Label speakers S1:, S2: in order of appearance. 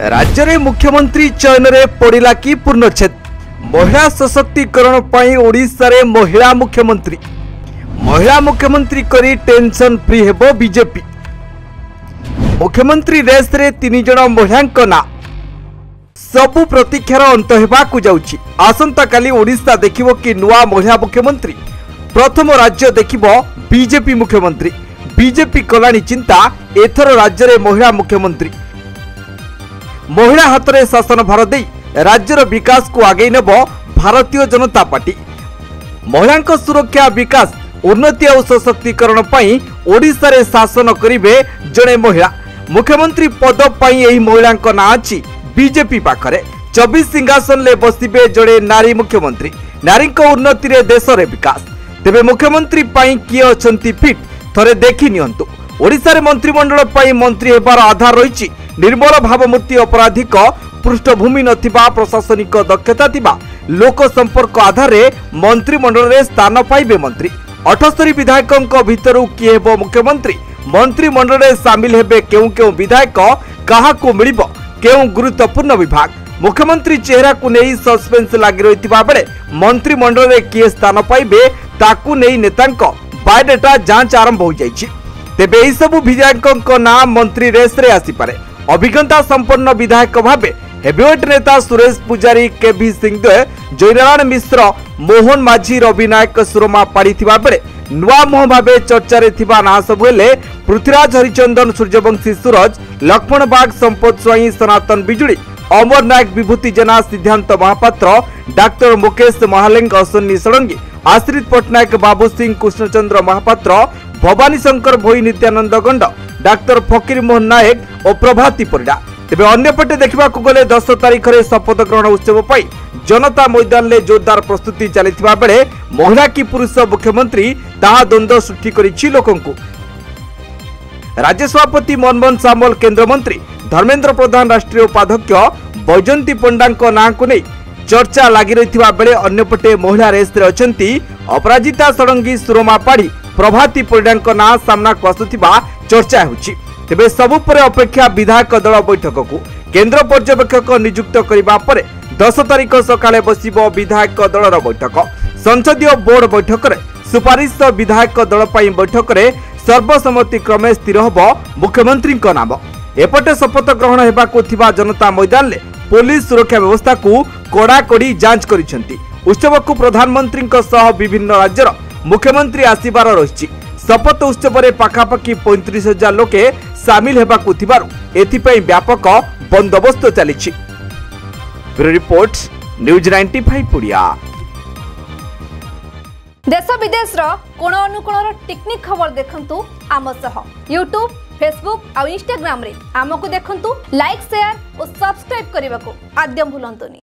S1: राज्य में मुख्यमंत्री चयन में पड़ा कि पूर्णछेद। महिला सशक्तिकरण पर ओडिशा रे महिला मुख्यमंत्री करी टेंशन फ्री हेबो बीजेपी। मुख्यमंत्री रेस रे 3 जण महिला ना सबु प्रतीक्षार अंत हेबाकु जाउछि। आसंता काली ओडिशा देखिबो कि नुआ महिला मुख्यमंत्री। प्रथम राज्य देखिबो बीजेपी मुख्यमंत्री। बीजेपी कलानी चिंता एथर राज्य रे महिला मुख्यमंत्री। महिला हाथ में शासन भार दे राज्यर विकास को आगे नेब भारतीय जनता पार्टी। महिला सुरक्षा विकास उन्नति और सशक्तिकरण पर ओडिशा रे शासन करिवे जड़े महिला। मुख्यमंत्री पद पाई एही महिला ना अछि बीजेपी पाखरे। 24 सिंहासन ले बसिबे जड़े नारी मुख्यमंत्री। नारी उन्नति रे देश रे विकास। तेबे मुख्यमंत्री पाई किए अछंती फिट थरे देखि नियंतु। ओडिशा रे मंत्रिमंडल पाई मंत्री हेबार आधार रहिछि निर्मल भावमूर्ति अपराधिक पृष्ठभूमि नथिबा प्रशासनिक दक्षता थिबा लोक संपर्क आधार रे मंत्रिमंडल रे स्थान पाइबे मंत्री। 78 विधायकों भितरु किए हेबो मुख्यमंत्री। मंत्रिमंडल रे शामिल हेबे केउ केउ विधायक काहाकु मिलिबो केउ गुरुत्वपूर्ण विभाग। मुख्यमंत्री चेहरा को नहीं सस्पेंस लागि रहितिबा बेले मंत्रिमंडल रे किए स्थान पाइबे ताकू नहीं नेतांक बायोडाटा जांच आरंभ हो जाइछि। तेबे एही सबु विधायकों ना मंत्री रेस रे आसी पारे। अभिज्ञता संपन्न विधायक भावे हेवीवेट नेता सुरेश पुजारी, केभी सिंहदेव, जयनारायण मिश्र, मोहन माझी, रवि नायक सुरमा पाड़ी बेले नुआ मुह भाव चर्चा रे थिबा ना सब हेले पृथ्वीराज हरिचंदन, सूर्यवंशी सूरज, लक्ष्मण बाग, संपत स्वाई, सनातन बिजुली, अमर नायक, विभूति जेना, सिद्धांत महापात्र, डाक्टर मुकेश महालेंग, अश्विनी षडंगी, आश्रित पट्टनायक, बाबू सिंह, कृष्णचंद्र महापात्र, भवानी शंकर भोई, नित्यानंद गंड, डाक्टर फकीर मोहन नायक और प्रभाती परिडा। तेबे अन्यपटे देखा गले 10 तारिख में शपथ ग्रहण उत्सव पर जनता मैदान में जोरदार प्रस्तुति चली बेले महिला कि पुरुष मुख्यमंत्री ताहा द्वंद्व सृष्टि करिछि लोकंकु। राज्य सभापति मनमोहन सामल, केंद्र मंत्री धर्मेंद्र प्रधान, राष्ट्रीय उपाध्यक्ष बैजयंती पंडा नाँ को नहीं चर्चा लगी रही बेले अन्यपटे महिला रेस रे अछंती अपराजिता षडंगी, सुरमा पाढ़ी, प्रभाती परिडा ना सामना को आसुथिबा चर्चा होछि। तेबे सबु परे अपेक्षा विधायक दल बैठक को केंद्र पर्यवेक्षक नियुक्त करबा परे 10 तारिख सकाळे बसिबो विधायक दलर बैठक। संसदीय बोर्ड बैठक रे सुपारिश विधायक दल पई बैठक रे सर्वसम्मति क्रमे स्थिर हबो मुख्यमंत्री नाम। एपटे शपथ ग्रहण हेबाकु थिबा जनता मैदान ले पुलिस सुरक्षा व्यवस्था को कड़ाकड़ी जांच करिसेंती। उत्सव को प्रधानमंत्री सह विभिन्न राज्यर मुख्यमंत्री आसीबार रहिछि। शपथ उत्सव में पाखापाखि 35,000 लोके सामिल हेबाकु थिबारु एथिपई व्यापक बंदोबस्त चलिछि। ब्यूरो रिपोर्ट न्यूज 95 पुड़िया।
S2: देश विदेश रो कोण अनुकोण टेक्निक खबर देखंतु आम सह यूट्यूब, फेसबुक और इंस्टाग्राम रे आमको देखंतु। लाइक, शेयर और सब्सक्राइब करने को आद्यम भूलंतुनी।